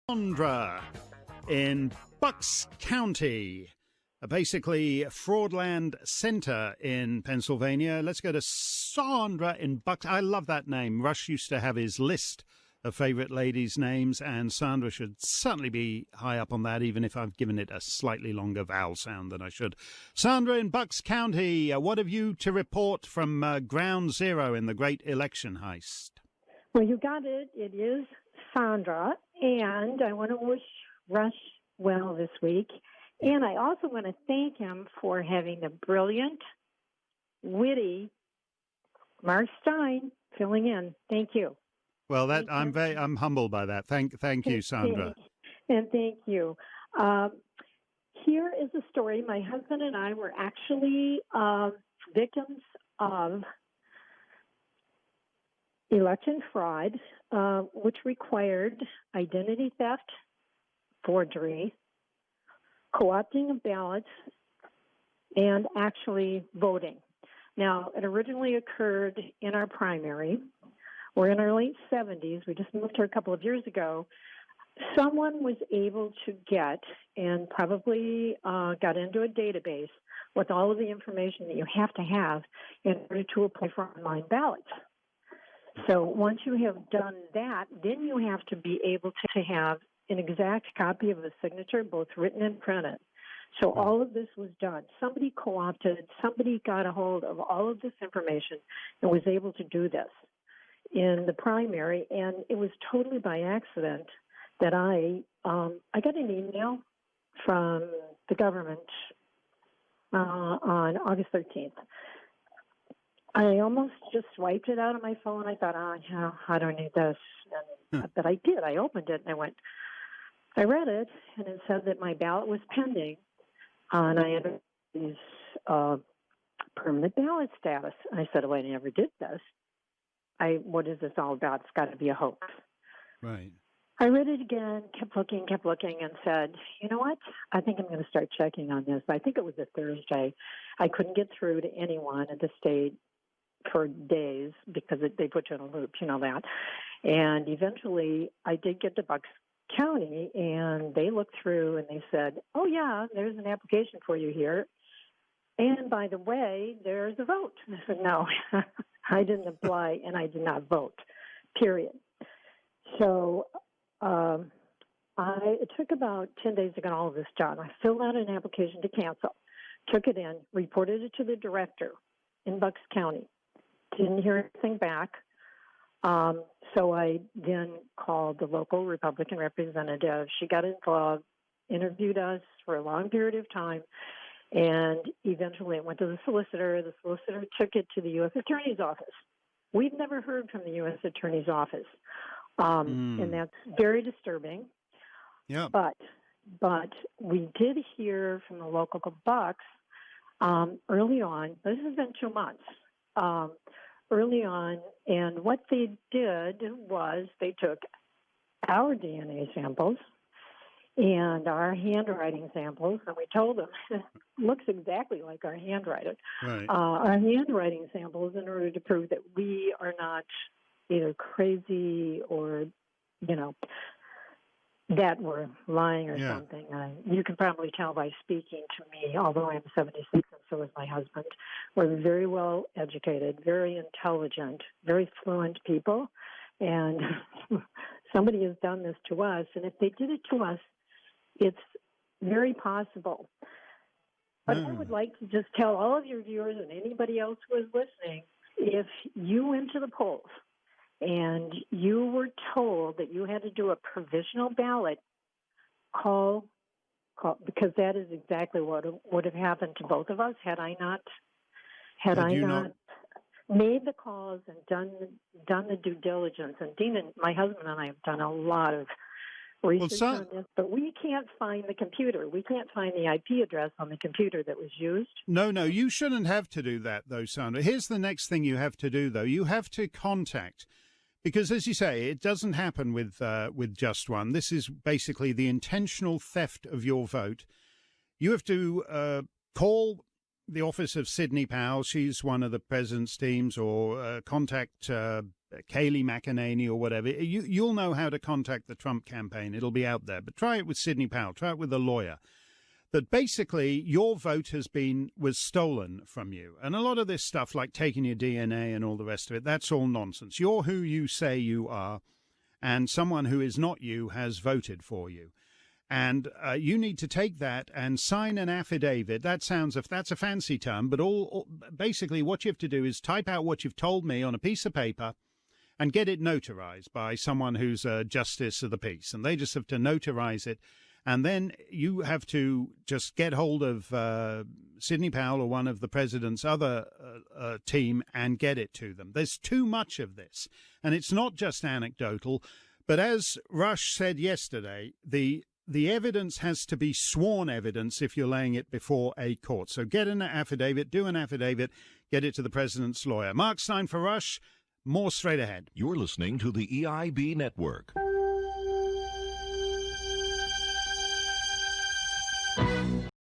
Sandra in Bucks County, basically Fraudland Center in Pennsylvania. Let's go to Sandra in Bucks. I love that name. Rush used to have his list of favorite ladies' names, and Sandra should certainly be high up on that, even if I've given it a slightly longer vowel sound than I should. Sandra in Bucks County, what have you to report from Ground Zero in the great election heist? Well, you got it. It is Sandra, and I want to wish Rush well this week. And I also want to thank him for having the brilliant, witty Mark Stein filling in. Thank you. Well, I'm humbled by that. Thank you, Sandra. And thank you. Here is a story. My husband and I were actually victims of election fraud, which required identity theft, forgery, co-opting of ballots, and actually voting. Now, it originally occurred in our primary. We're in our late 70s. We just moved here a couple of years ago. Someone was able to get and probably got into a database with all of the information that you have to have in order to apply for online ballots. So once you have done that, then you have to be able to have an exact copy of the signature, both written and printed. So all of this was done. Somebody co-opted, somebody got a hold of all of this information and was able to do this in the primary, and it was totally by accident that I got an email from the government on August 13th. I almost just swiped it out of my phone. I thought, yeah, I don't need this. But I did. I opened it and I read it, and it said that my ballot was pending, and I had these permanent ballot status. I said, I never did this. What is this all about? It's got to be a hoax. Right. I read it again, kept looking, and said, you know what? I think I'm going to start checking on this. I think it was a Thursday. I couldn't get through to anyone at the state for days because they put you in a loop, you know that. And eventually I did get to Bucks County, and they looked through and they said, oh, yeah, there's an application for you here. And by the way, there's a vote. And I said, no, I didn't apply and I did not vote, period. So it took about 10 days to get all of this done. I filled out an application to cancel, took it in, reported it to the director in Bucks County. Didn't hear anything back. So I then called the local Republican representative. She got involved, interviewed us for a long period of time, and eventually it went to the solicitor. The solicitor took it to the U.S. Attorney's Office. We've never heard from the U.S. Attorney's Office, and that's very disturbing. Yeah. But we did hear from the local Bucks early on. This has been 2 months. Early on, and what they did was they took our DNA samples and our handwriting samples, and we told them it looks exactly like our handwriting. Right. Our handwriting samples in order to prove that we are not either crazy or, that we're lying or something. You can probably tell by speaking to me, although I'm 76 and so is my husband. We're very well educated, very intelligent, very fluent people. And somebody has done this to us. And if they did it to us, it's very possible. But I would like to just tell all of your viewers and anybody else who is listening, if you went to the polls and you were told that you had to do a provisional ballot, call, because that is exactly what would have happened to both of us had I not made the calls and done the due diligence. And Dean and my husband and I have done a lot of research on this, but we can't find the computer. We can't find the IP address on the computer that was used. No, you shouldn't have to do that, though, Sandra. Here's the next thing you have to do, though. You have to contact, because, as you say, it doesn't happen with just one. This is basically the intentional theft of your vote. You have to call the office of Sydney Powell. She's one of the president's teams, or contact Kayleigh McEnany or whatever, you'll know how to contact the Trump campaign. It'll be out there. But try it with Sidney Powell. Try it with a lawyer. That basically your vote was stolen from you. And a lot of this stuff, like taking your DNA and all the rest of it, that's all nonsense. You're who you say you are, and someone who is not you has voted for you. And you need to take that and sign an affidavit. That's a fancy term, but basically what you have to do is type out what you've told me on a piece of paper and get it notarized by someone who's a justice of the peace. And they just have to notarize it. And then you have to just get hold of Sidney Powell or one of the president's other team and get it to them. There's too much of this. And it's not just anecdotal. But as Rush said yesterday, the evidence has to be sworn evidence if you're laying it before a court. So get an affidavit, do an affidavit, get it to the president's lawyer. Mark Stein for Rush. More straight ahead. You're listening to the EIB Network.